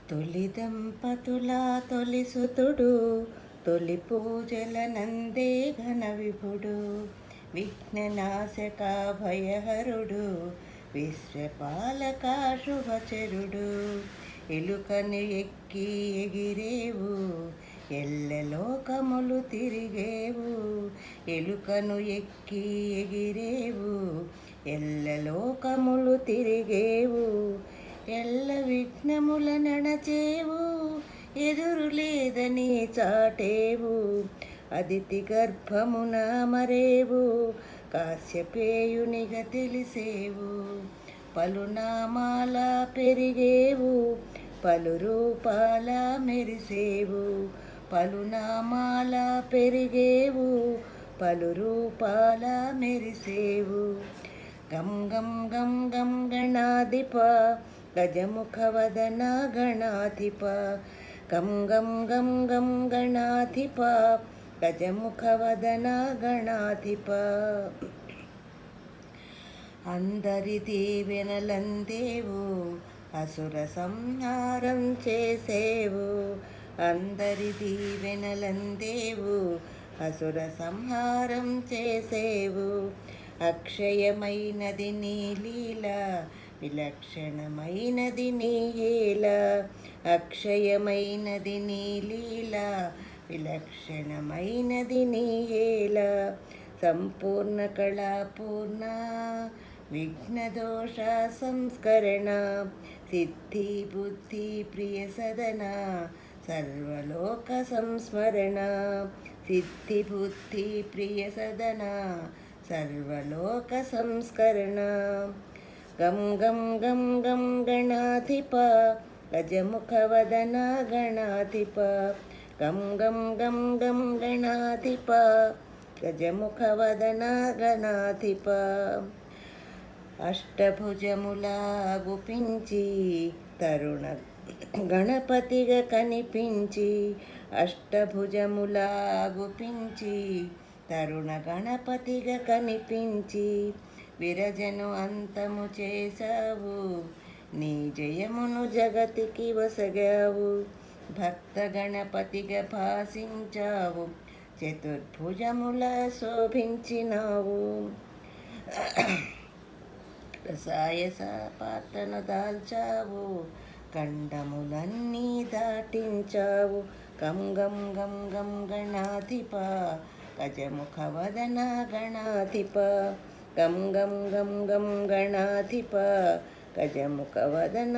తొలి దంపతుల తొలి సుతుడు, తొలి పూజల నందే ఘన విభుడు, విఘ్ననాశక భయహరుడు, విశ్వపాలక శుభచరుడు. ఎలుకను ఎక్కి ఎగిరేవు, ఎల్లలోకములు తిరిగేవు. ఎలుకను ఎక్కి ఎగిరేవు, ఎల్లలోకములు తిరిగేవు. ఎల్ల విఘ్నముల నడచేవు, ఎదురు లేదని చాటేవు. అదితి గర్భమున మరేవు, కాశ్యపేయునిగా తెలిసేవు. పలునామాల పెరిగేవు, పలు రూపాల మెరిసేవు. పలునామాల పెరిగేవు, పలు రూపాల మెరిసేవు. గం గం గం గం గణాధిప, గజముఖ వదన గణాధిప. గం గం గం గం గణాధిప, గజముఖ వదన గణాధిప. అందరి దీవెనలందేవు, అసుర సంహారం చేసేవు. అందరి దీవెనలందేవు, అసుర సంహారం చేసేవు. అక్షయమైనది నీ లీల, విలక్షణమైనది నీ ఏల. అక్షయమైనది నీ లీల, విలక్షణమైనది నీ ఏల. సంపూర్ణ కళాపూర్ణ, విఘ్నదోష సంస్కరణ. సిద్ధి బుద్ధి ప్రియ సదన, సర్వలోక సంస్మరణ. సిద్ధి బుద్ధి ప్రియ సదన, సర్వలోక సంస్కరణ. గం గం గం గం గణాధిప, గజముఖ వదన గణాధిప. గం గం గం గం గణాధిప, గజముఖ వదన గణాధిప. అష్టభుజముల గుపించి, తరుణ గణపతిగా కనిపించి. అష్టభుజముల గుపించి, తరుణ గణపతిగా కనిపించి. విరజను అంతము చేశావు, నీ జయమును జగతికి వసగావు. భక్త గణపతిగా భాసించావు, చతుర్భుజముల శోభించినావు. రసాయస పాత్రను దాల్చావు, ఖండములన్నీ దాటించావు. గం గం గం గం గణాధిప, గజముఖ వదన గణాధిప. గం గం గం గం గణాధిప, గజముఖ వదన